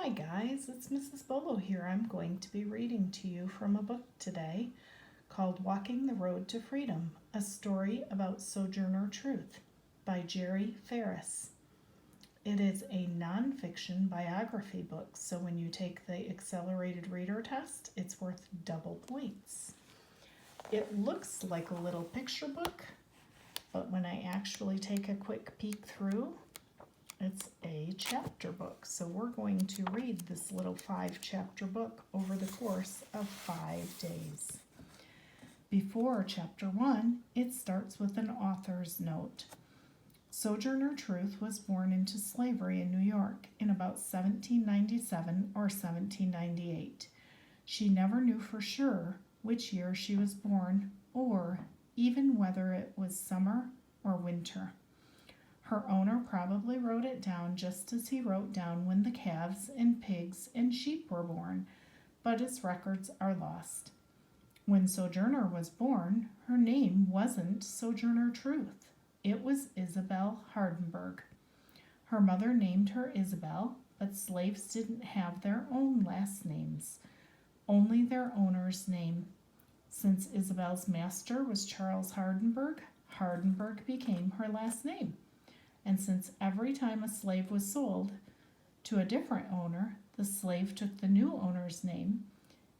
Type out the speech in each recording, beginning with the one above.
Hi guys, it's Mrs. Bolo here. I'm going to be reading to you from a book today called Walking the Road to Freedom, a story about Sojourner Truth by Jerry Ferris. It is a nonfiction biography book, so when you take the accelerated reader test, it's worth double points. It looks like a little picture book, but when I actually take a quick peek through, it's a chapter book. So we're going to read this little 5-chapter book over the course of 5 days. Before chapter 1, it starts with an author's note. Sojourner Truth was born into slavery in New York in about 1797 or 1798. She never knew for sure which year she was born or even whether it was summer or winter. Her owner probably wrote it down just as he wrote down when the calves and pigs and sheep were born, but his records are lost. When Sojourner was born, her name wasn't Sojourner Truth. It was Isabel Hardenberg. Her mother named her Isabel, but slaves didn't have their own last names, only their owner's name. Since Isabel's master was Charles Hardenberg, Hardenberg became her last name. And since every time a slave was sold to a different owner, the slave took the new owner's name,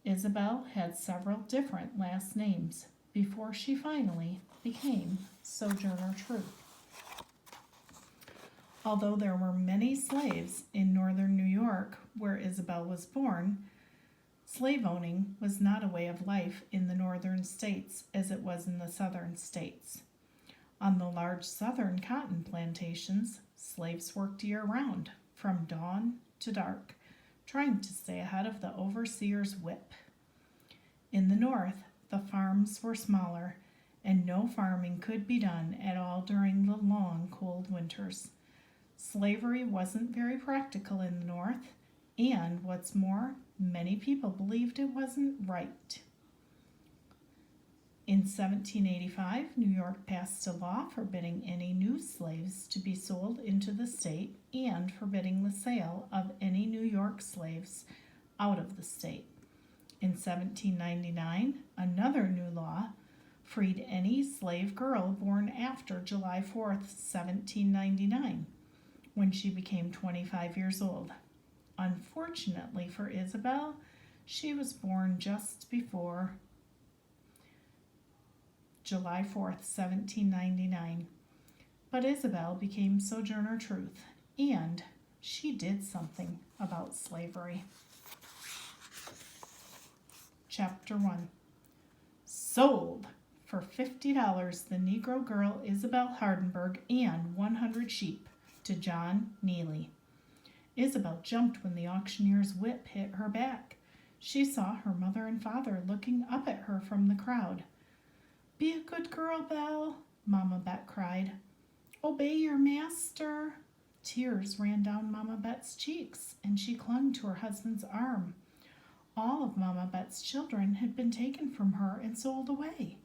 Isabel had several different last names before she finally became Sojourner Truth. Although there were many slaves in northern New York where Isabel was born, slave owning was not a way of life in the northern states as it was in the southern states. On the large southern cotton plantations, slaves worked year-round, from dawn to dark, trying to stay ahead of the overseer's whip. In the north, the farms were smaller, and no farming could be done at all during the long, cold winters. Slavery wasn't very practical in the north, and what's more, many people believed it wasn't right. In 1785, New York passed a law forbidding any new slaves to be sold into the state and forbidding the sale of any New York slaves out of the state. In 1799, another new law freed any slave girl born after July 4th, 1799, when she became 25 years old. Unfortunately for Isabel, she was born just before July 4th, 1799. But Isabel became Sojourner Truth, and she did something about slavery. Chapter 1. Sold for $50 the Negro girl Isabel Hardenberg and 100 sheep to John Neely. Isabel jumped when the auctioneer's whip hit her back. She saw her mother and father looking up at her from the crowd. "Be a good girl, Belle," Mama Bet cried. "Obey your master." Tears ran down Mama Bet's cheeks, and she clung to her husband's arm. All of Mama Bet's children had been taken from her and sold away.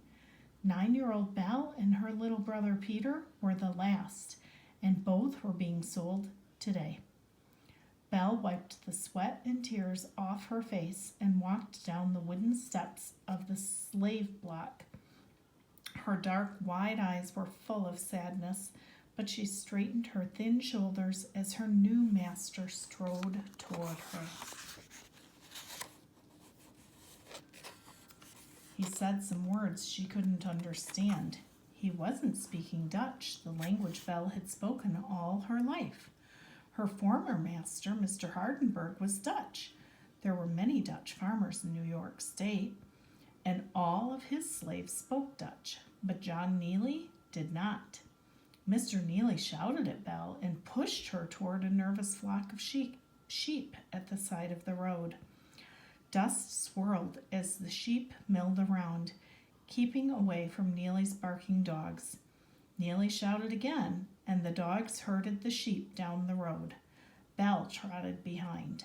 9-year-old Belle and her little brother Peter were the last, and both were being sold today. Belle wiped the sweat and tears off her face and walked down the wooden steps of the slave block. Her dark, wide eyes were full of sadness, but she straightened her thin shoulders as her new master strode toward her. He said some words she couldn't understand. He wasn't speaking Dutch, the language Belle had spoken all her life. Her former master, Mr. Hardenberg, was Dutch. There were many Dutch farmers in New York State, and all of his slaves spoke Dutch, but John Neely did not. Mr. Neely shouted at Belle and pushed her toward a nervous flock of sheep at the side of the road. Dust swirled as the sheep milled around, keeping away from Neely's barking dogs. Neely shouted again, and the dogs herded the sheep down the road. Belle trotted behind.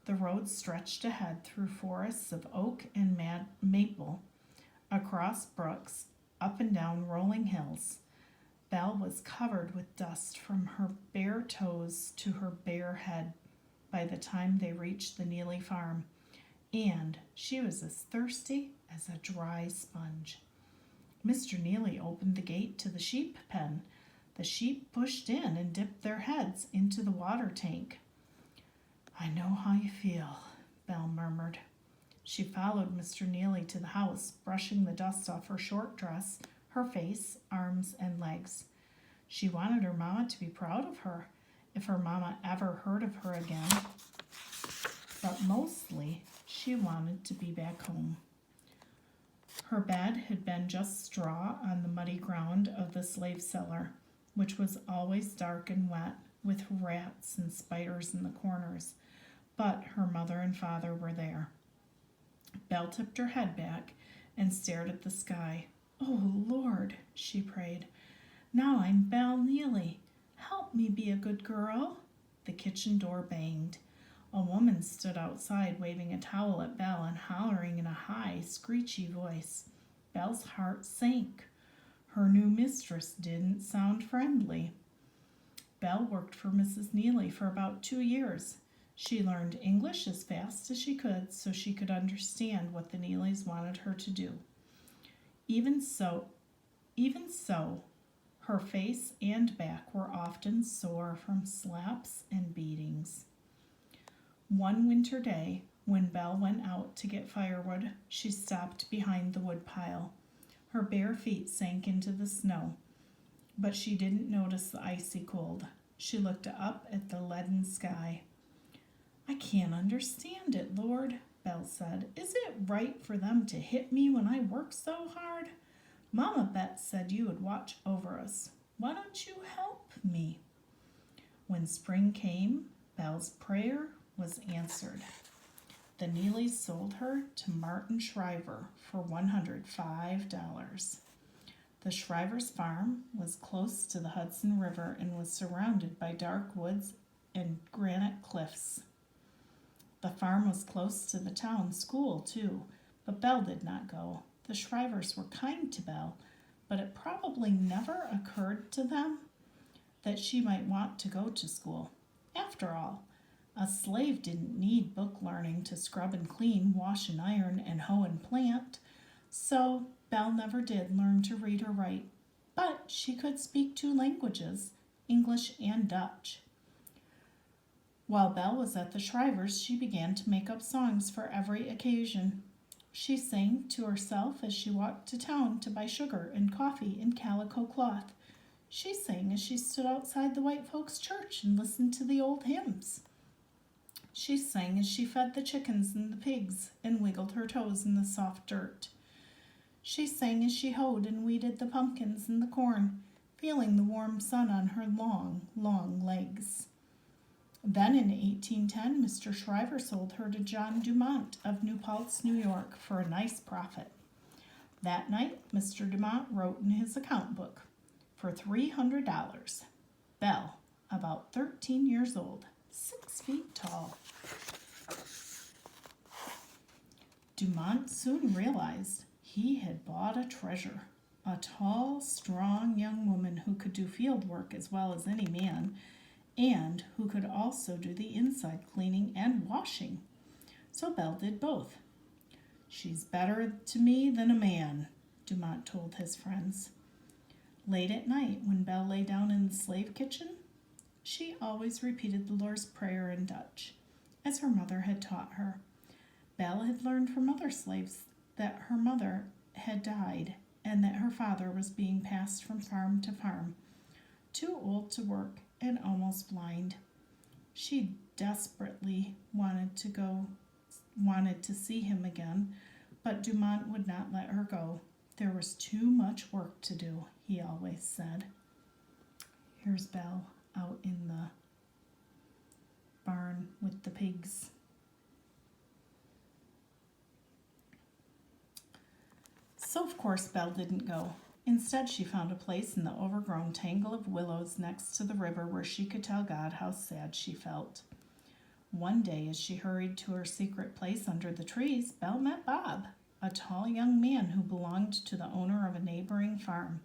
The road stretched ahead through forests of oak and maple, across brooks, up and down rolling hills. Belle was covered with dust from her bare toes to her bare head, by the time they reached the Neely farm, and she was as thirsty as a dry sponge. Mr. Neely opened the gate to the sheep pen. The sheep pushed in and dipped their heads into the water tank. "I know how you feel," Belle murmured. She followed Mr. Neely to the house, brushing the dust off her short dress, her face, arms, and legs. She wanted her mama to be proud of her, if her mama ever heard of her again. But mostly, she wanted to be back home. Her bed had been just straw on the muddy ground of the slave cellar, which was always dark and wet, with rats and spiders in the corners. But her mother and father were there. Belle tipped her head back and stared at the sky. "Oh, Lord," she prayed. "Now I'm Belle Neely. Help me be a good girl." The kitchen door banged. A woman stood outside waving a towel at Belle and hollering in a high, screechy voice. Belle's heart sank. Her new mistress didn't sound friendly. Belle worked for Mrs. Neely for about 2 years. She learned English as fast as she could so she could understand what the Neelys wanted her to do. Even so, her face and back were often sore from slaps and beatings. One winter day, when Belle went out to get firewood, she stopped behind the woodpile. Her bare feet sank into the snow, but she didn't notice the icy cold. She looked up at the leaden sky. "I can't understand it, Lord," Belle said. "Is it right for them to hit me when I work so hard? Mama Bet said you would watch over us. Why don't you help me?" When spring came, Belle's prayer was answered. The Neelys sold her to Martin Shriver for $105. The Shrivers' farm was close to the Hudson River and was surrounded by dark woods and granite cliffs. The farm was close to the town school, too, but Belle did not go. The Shrivers were kind to Belle, but it probably never occurred to them that she might want to go to school. After all, a slave didn't need book learning to scrub and clean, wash and iron, and hoe and plant, so Belle never did learn to read or write. But she could speak 2 languages, English and Dutch. While Belle was at the Shrivers, she began to make up songs for every occasion. She sang to herself as she walked to town to buy sugar and coffee and calico cloth. She sang as she stood outside the white folks' church and listened to the old hymns. She sang as she fed the chickens and the pigs and wiggled her toes in the soft dirt. She sang as she hoed and weeded the pumpkins and the corn, feeling the warm sun on her long, long legs. Then in 1810, Mr. Shriver sold her to John Dumont of New Paltz, New York, for a nice profit. That night, Mr. Dumont wrote in his account book, for $300, Belle, about 13 years old, 6 feet tall. Dumont soon realized he had bought a treasure, a tall, strong young woman who could do field work as well as any man, and who could also do the inside cleaning and washing. So Belle did both. "She's better to me than a man," Dumont told his friends. Late at night, when Belle lay down in the slave kitchen, she always repeated the Lord's Prayer in Dutch, as her mother had taught her. Belle had learned from other slaves that her mother had died and that her father was being passed from farm to farm, too old to work and almost blind. She desperately wanted to see him again, but Dumont would not let her go. There was too much work to do, he always said. Here's Belle out in the barn with the pigs. So of course Belle didn't go. Instead, she found a place in the overgrown tangle of willows next to the river where she could tell God how sad she felt. One day, as she hurried to her secret place under the trees, Belle met Bob, a tall young man who belonged to the owner of a neighboring farm.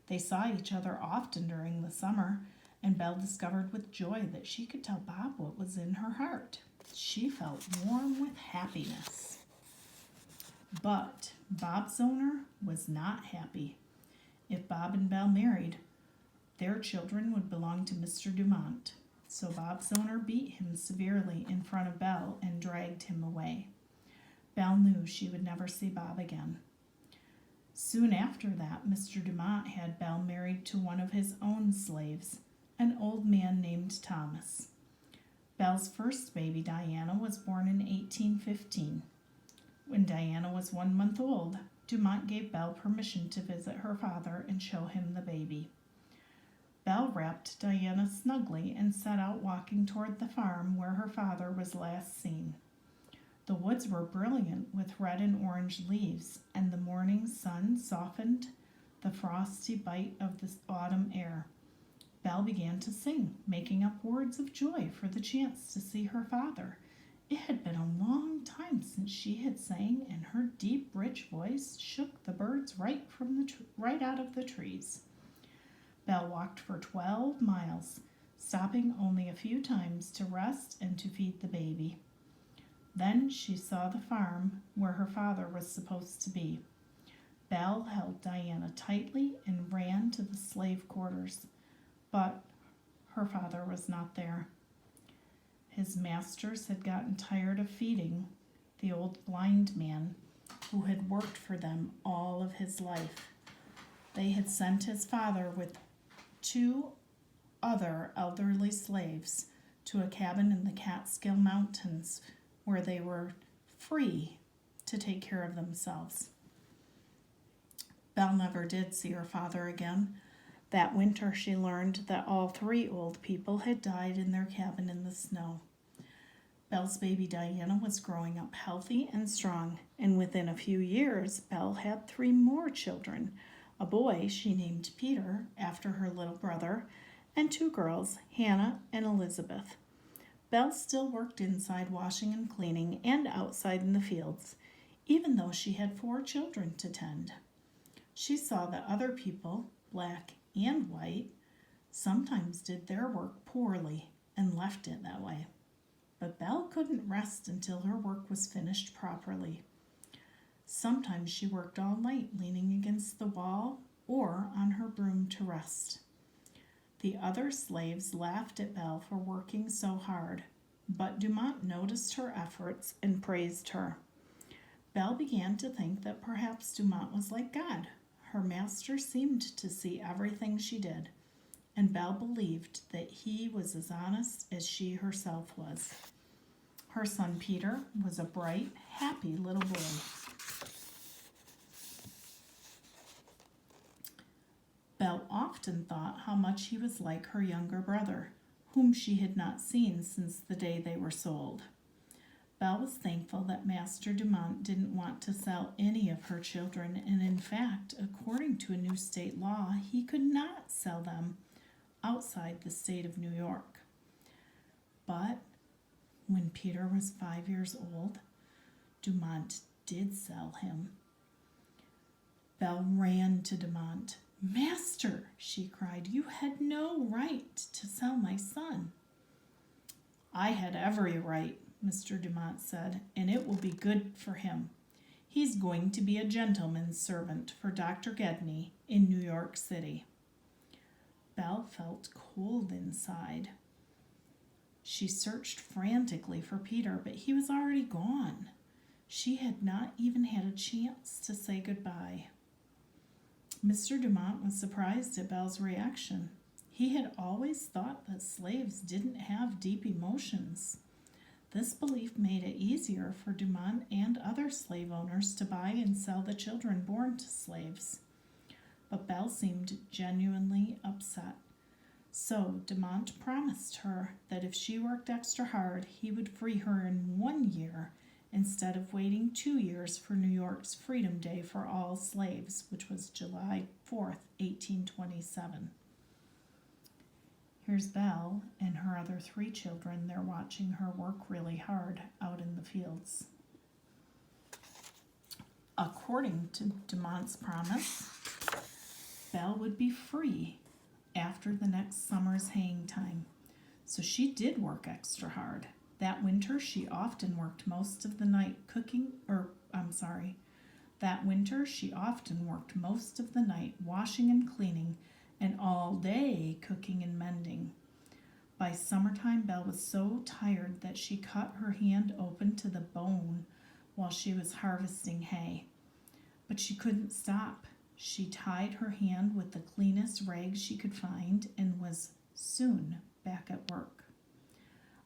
They saw each other often during the summer, and Belle discovered with joy that she could tell Bob what was in her heart. She felt warm with happiness. But Bob's owner was not happy. If Bob and Belle married, their children would belong to Mr. Dumont. So Bob's owner beat him severely in front of Belle and dragged him away. Belle knew she would never see Bob again. Soon after that, Mr. Dumont had Belle married to one of his own slaves, an old man named Thomas. Belle's first baby, Diana, was born in 1815. When Diana was 1 month old, Dumont gave Belle permission to visit her father and show him the baby. Belle wrapped Diana snugly and set out walking toward the farm where her father was last seen. The woods were brilliant with red and orange leaves, and the morning sun softened the frosty bite of the autumn air. Belle began to sing, making up words of joy for the chance to see her father. It had been a long time since she had sang, and her deep, rich voice shook the birds right out of the trees. Belle walked for 12 miles, stopping only a few times to rest and to feed the baby. Then she saw the farm where her father was supposed to be. Belle held Diana tightly and ran to the slave quarters, but her father was not there. His masters had gotten tired of feeding the old blind man who had worked for them all of his life. They had sent his father with 2 other elderly slaves to a cabin in the Catskill Mountains where they were free to take care of themselves. Belle never did see her father again. That winter she learned that all 3 old people had died in their cabin in the snow. Belle's baby Diana was growing up healthy and strong, and within a few years Belle had 3 more children, a boy she named Peter after her little brother, and 2 girls, Hannah and Elizabeth. Belle still worked inside washing and cleaning and outside in the fields, even though she had 4 children to tend. She saw that other people, black and white, sometimes did their work poorly and left it that way. But Belle couldn't rest until her work was finished properly. Sometimes she worked all night leaning against the wall or on her broom to rest. The other slaves laughed at Belle for working so hard, but Dumont noticed her efforts and praised her. Belle began to think that perhaps Dumont was like God. Her master seemed to see everything she did, and Belle believed that he was as honest as she herself was. Her son Peter was a bright, happy little boy. Belle often thought how much he was like her younger brother, whom she had not seen since the day they were sold. Belle was thankful that Master Dumont didn't want to sell any of her children, and in fact, according to a new state law, he could not sell them outside the state of New York. But when Peter was 5 years old, Dumont did sell him. Belle ran to Dumont. "Master," she cried, "you had no right to sell my son." "I had every right," Mr. Dumont said, "and it will be good for him. He's going to be a gentleman's servant for Dr. Gedney in New York City." Belle felt cold inside. She searched frantically for Peter, but he was already gone. She had not even had a chance to say goodbye. Mr. Dumont was surprised at Belle's reaction. He had always thought that slaves didn't have deep emotions. This belief made it easier for Dumont and other slave owners to buy and sell the children born to slaves. But Belle seemed genuinely upset. So Dumont promised her that if she worked extra hard, he would free her in 1 year instead of waiting 2 years for New York's Freedom Day for all slaves, which was July 4th, 1827. Here's Belle and her other 3 children. They're watching her work really hard out in the fields. According to Dumont's promise, Belle would be free after the next summer's haying time. So she did work extra hard. That winter, she often worked most of the night washing and cleaning, and all day cooking and mending. By summertime, Belle was so tired that she cut her hand open to the bone while she was harvesting hay. But she couldn't stop. She tied her hand with the cleanest rags she could find and was soon back at work.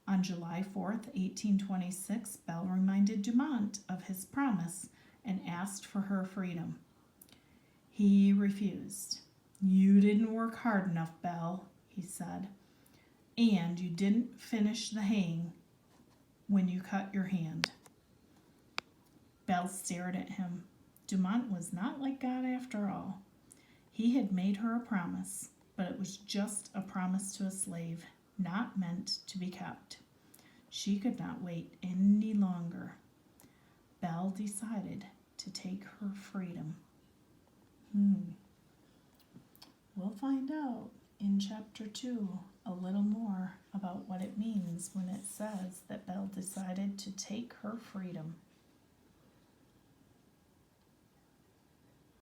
On July 4th, 1826, Belle reminded Dumont of his promise and asked for her freedom. He refused. "You didn't work hard enough, Belle," he said, "and you didn't finish the haying when you cut your hand." Belle stared at him. Dumont was not like God after all. He had made her a promise, but it was just a promise to a slave, not meant to be kept. She could not wait any longer. Belle decided to take her freedom. We'll find out in chapter 2 a little more about what it means when it says that Belle decided to take her freedom.